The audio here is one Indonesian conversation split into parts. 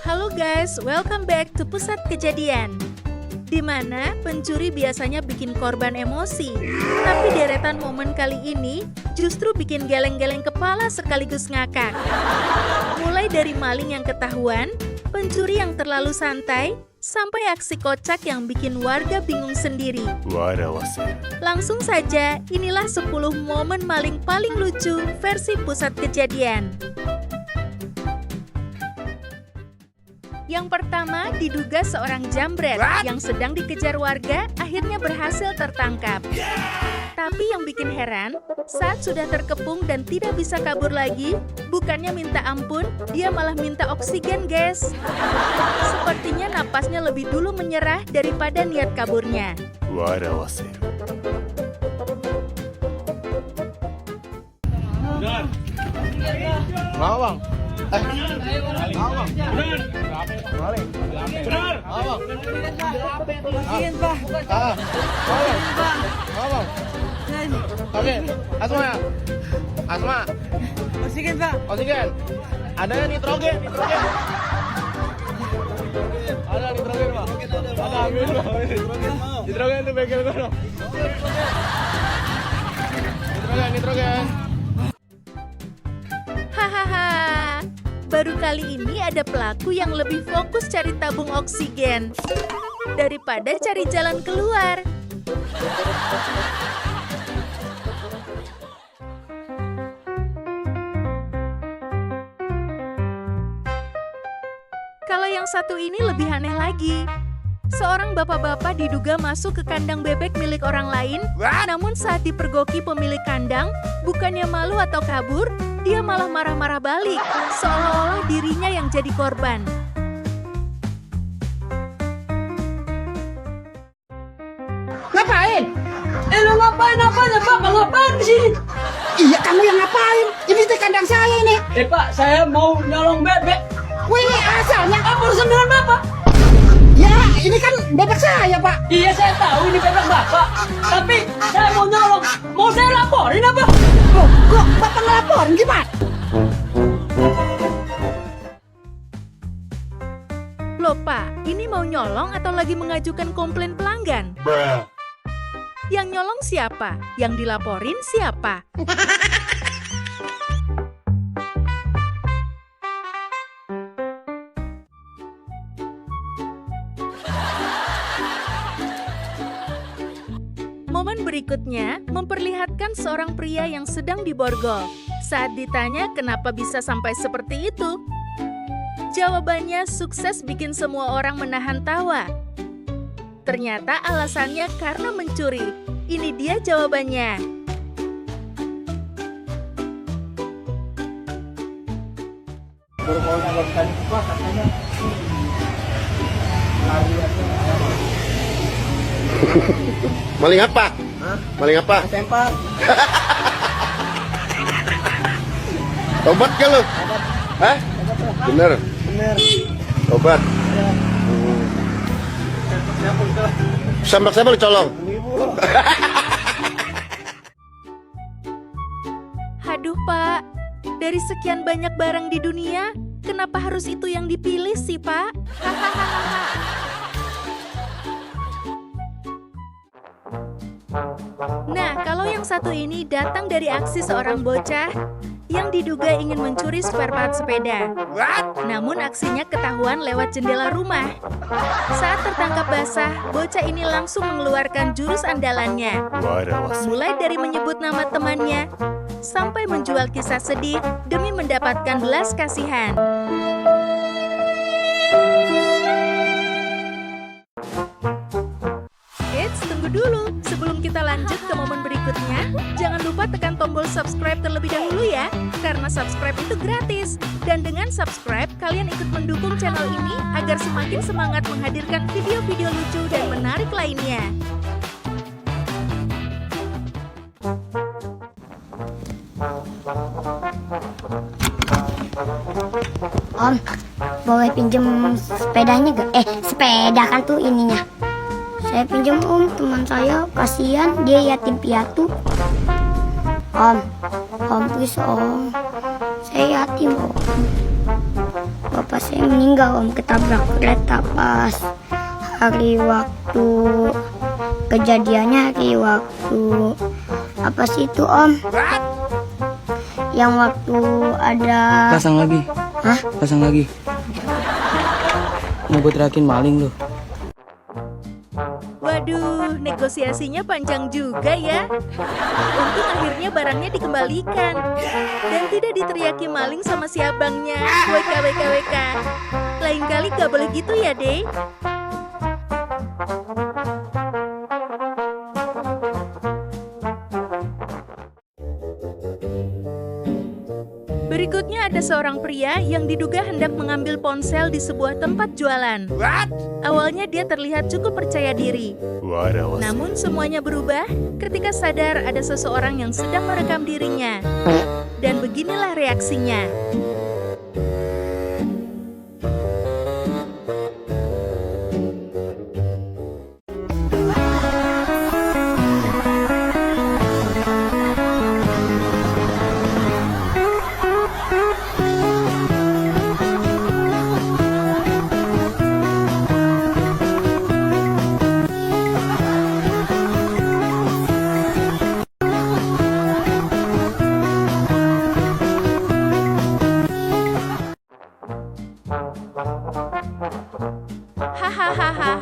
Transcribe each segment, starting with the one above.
Halo guys, welcome back to Pusat Kejadian, di mana pencuri biasanya bikin korban emosi. Tapi deretan momen kali ini justru bikin geleng-geleng kepala sekaligus ngakak. Mulai dari maling yang ketahuan, pencuri yang terlalu santai, sampai aksi kocak yang bikin warga bingung sendiri. Langsung saja, inilah 10 momen maling paling lucu versi Pusat Kejadian. Yang pertama, diduga seorang jambret yang sedang dikejar warga akhirnya berhasil tertangkap. Tapi yang bikin heran, saat sudah terkepung dan tidak bisa kabur lagi, bukannya minta ampun, dia malah minta oksigen, guys. Sepertinya napasnya lebih dulu menyerah daripada niat kaburnya. Bawang. Bawang. Benar. Bawang. Oksigen, Pak. Bawang. Oke, Asma. Oksigen, Pak. Oksigen. Ada nitrogen. Ada nitrogen, Pak. Ada ambil, Pak. Nitrogen itu bengkel kono. Nitrogen. Hahaha, baru kali ini ada pelaku yang lebih fokus cari tabung oksigen daripada cari jalan keluar. Kalau yang satu ini lebih aneh lagi. Seorang bapak-bapak diduga masuk ke kandang bebek milik orang lain, namun saat dipergoki pemilik kandang, bukannya malu atau kabur, dia malah marah-marah balik, seolah-olah dirinya yang jadi korban. Ngapain? Lu ngapain apanya, Pak? Ngapain di sini? Iya, kamu yang ngapain? Ini di kandang saya ini. Pak, saya mau nyolong bebek. Wih, asalnya. Apa urusan dengan Bapak? Ya, ini kan bebek saya, Pak. Iya, saya tahu ini bebek Bapak. Tapi saya mau nyolong. Mau saya laporin apa? Loh, kok Bapak ngelaporin gimana? Loh Pak, ini mau nyolong atau lagi mengajukan komplain pelanggan? Yang nyolong siapa? Yang dilaporin siapa? Momen berikutnya memperlihatkan seorang pria yang sedang diborgol. Saat ditanya kenapa bisa sampai seperti itu, jawabannya sukses bikin semua orang menahan tawa. Ternyata alasannya karena mencuri. Ini dia jawabannya. Maling apa? Maling apa? Sempak. Tobat ke lu? Hah? Bener. Tobat. Siapa dicolong? Haduh Pak, dari sekian banyak barang di dunia, kenapa harus itu yang dipilih sih Pak? Nah, kalau yang satu ini datang dari aksi seorang bocah yang diduga ingin mencuri spare part sepeda. Namun aksinya ketahuan lewat jendela rumah. Saat tertangkap basah, bocah ini langsung mengeluarkan jurus andalannya. Mulai dari menyebut nama temannya, sampai menjual kisah sedih demi mendapatkan belas kasihan. Eits, tunggu dulu. Sebelum kita lanjut ke momen berikutnya, jangan lupa tekan tombol subscribe terlebih dahulu ya, karena subscribe itu gratis. Dan dengan subscribe, kalian ikut mendukung channel ini agar semakin semangat menghadirkan video-video lucu dan menarik lainnya. Om, boleh pinjem sepedanya gak? Sepeda kan tuh ininya. Saya pinjam om, teman saya kasihan dia yatim piatu. Om please om, saya yatim om. Bapak saya saya meninggal Om, ketabrak kereta pas hari waktu kejadiannya, hari waktu apa sih itu Om? Yang waktu ada Pasang lagi. Hah? Pasang lagi. Mau gue teriakin maling lu. Waduh, negosiasinya panjang juga ya. Untung akhirnya barangnya dikembalikan. Dan tidak diteriaki maling sama si abangnya. WK. Lain kali gak boleh gitu ya, Dek. Berikutnya ada seorang pria yang diduga hendak mengambil ponsel di sebuah tempat jualan. Awalnya dia terlihat cukup percaya diri. Namun semuanya berubah ketika sadar ada seseorang yang sedang merekam dirinya. Dan beginilah reaksinya. Hahaha.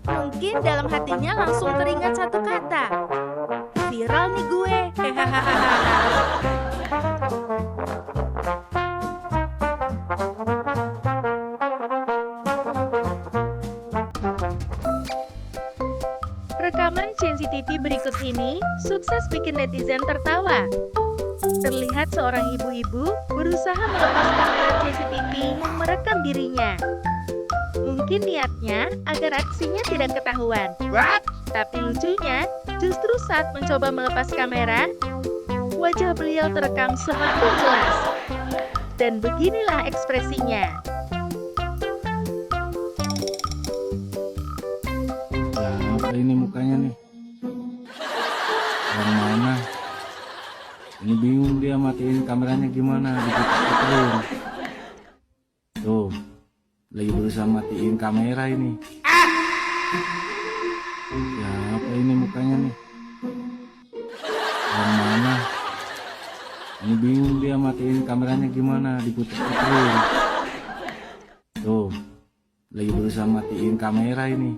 Mungkin dalam hatinya langsung teringat satu kata. Viral nih gue. Rekaman CNCTV berikut ini sukses bikin netizen tertawa. Terlihat seorang ibu-ibu berusaha melepas kamera CCTV yang merekam dirinya. Mungkin niatnya agar aksinya tidak ketahuan. Tapi lucunya, justru saat mencoba melepas kamera, wajah beliau terekam semakin jelas. Dan beginilah ekspresinya. Apa ini mukanya nih? Yang mana? Ini bingung dia matiin kameranya gimana, diputer-puterin. Tuh, lagi berusaha matiin kamera ini. Ya apa ini mukanya nih? Yang mana? Ini bingung dia matiin kameranya gimana, diputer-puterin. Tuh, lagi berusaha matiin kamera ini.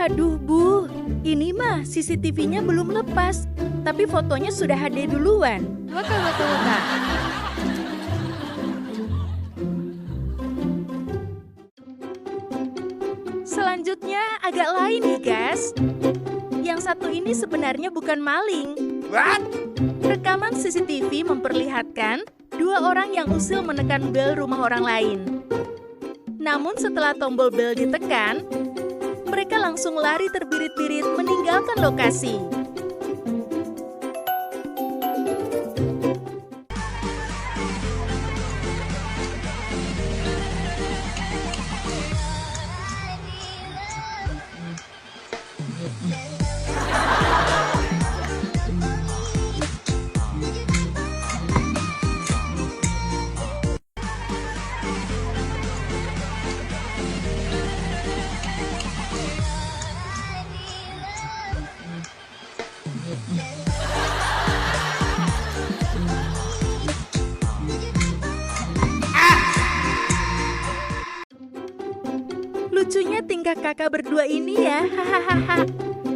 Aduh Bu, ini mah CCTV-nya belum lepas, tapi fotonya sudah HD duluan. Waka. Selanjutnya agak lain nih guys. Yang satu ini sebenarnya bukan maling. Rekaman CCTV memperlihatkan dua orang yang usil menekan bel rumah orang lain. Namun setelah tombol bel ditekan, mereka langsung lari terbirit-birit meninggalkan lokasi. Lucunya tingkah kakak berdua ini ya, hahaha.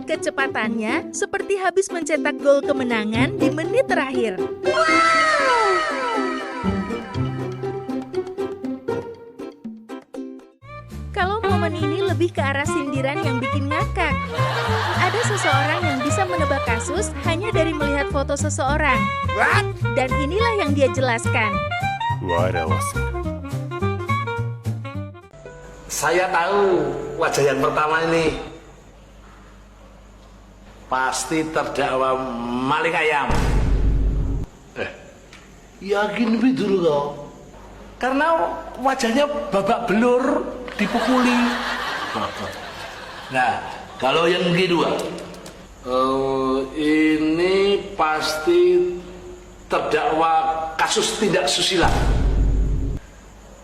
Kecepatannya seperti habis mencetak gol kemenangan di menit terakhir. Kalau momen ini lebih ke arah sindiran yang bikin ngakak. Ada seseorang yang bisa menebak kasus hanya dari melihat foto seseorang. Dan inilah yang dia jelaskan. Saya tahu wajah yang pertama ini pasti terdakwa maling ayam. Yakin dulu kau? Karena wajahnya babak belur, dipukuli. Nah, kalau yang kedua, Ini pasti terdakwa kasus tindak susila.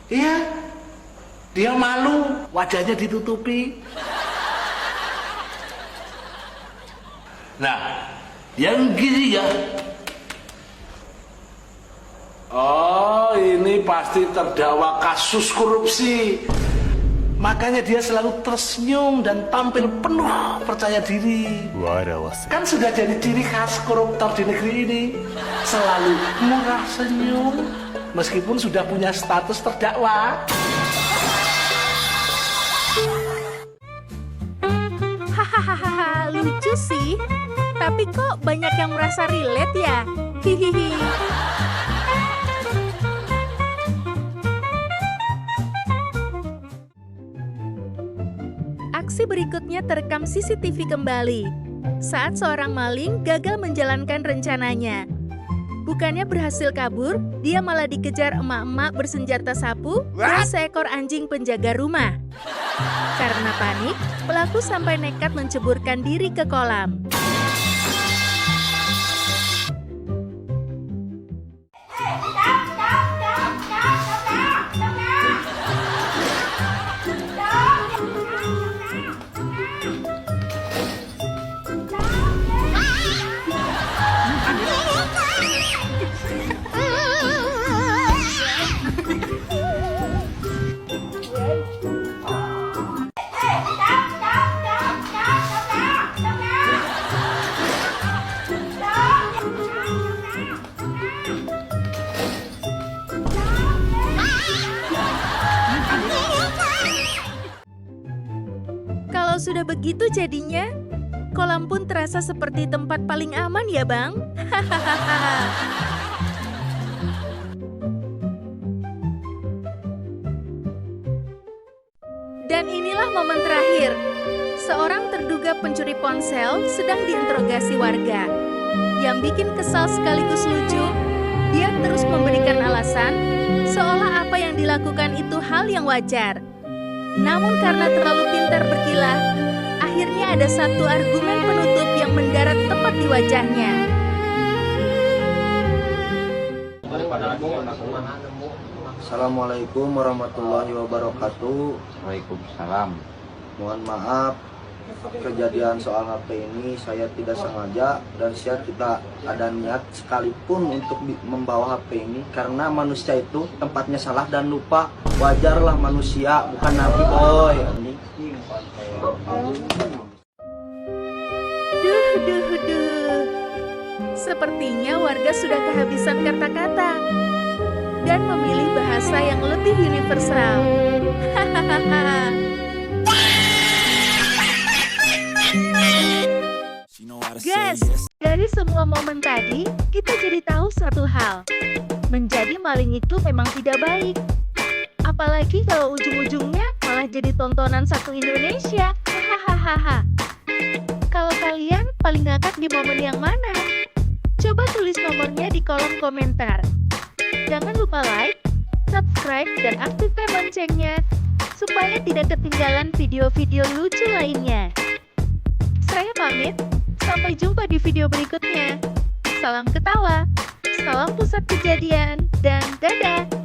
Iya, dia malu, wajahnya ditutupi. Nah, yang gini ya. Oh, ini pasti terdakwa kasus korupsi. Makanya dia selalu tersenyum dan tampil penuh percaya diri. Kan sudah jadi ciri khas koruptor di negeri ini. Selalu murah senyum, meskipun sudah punya status terdakwa. Hahaha, lucu sih. Tapi kok banyak yang merasa relate ya? Hihihi. Aksi berikutnya terekam CCTV kembali. Saat seorang maling gagal menjalankan rencananya. Bukannya berhasil kabur, dia malah dikejar emak-emak bersenjata sapu dan seekor anjing penjaga rumah. Karena panik, pelaku sampai nekat menceburkan diri ke kolam. Kalau sudah begitu jadinya, kolam pun terasa seperti tempat paling aman ya bang? Dan inilah momen terakhir. Seorang terduga pencuri ponsel sedang diinterogasi warga. Yang bikin kesal sekaligus lucu, dia terus memberikan alasan seolah apa yang dilakukan itu hal yang wajar. Namun karena terlalu pintar berkilah, akhirnya ada satu argumen penutup yang mendarat tepat di wajahnya. Assalamualaikum warahmatullahi wabarakatuh. Waalaikumsalam. Mohon maaf, kejadian soal HP ini saya tidak sengaja dan saya tidak ada niat sekalipun untuk membawa HP ini karena manusia itu tempatnya salah dan lupa. Wajarlah manusia, bukan nabi boy. Duh. Sepertinya warga sudah kehabisan kata-kata dan memilih bahasa yang lebih universal. Guys, dari semua momen tadi, kita jadi tahu satu hal. Menjadi maling itu memang tidak baik. Apalagi kalau ujung-ujungnya malah jadi tontonan satu Indonesia. Hahaha. Kalau kalian paling ngakak di momen yang mana? Coba tulis nomornya di kolom komentar. Jangan lupa like, subscribe, dan aktifkan loncengnya supaya tidak ketinggalan video-video lucu lainnya. Saya pamit, sampai jumpa di video berikutnya. Salam ketawa, salam pusat kejadian, dan dadah!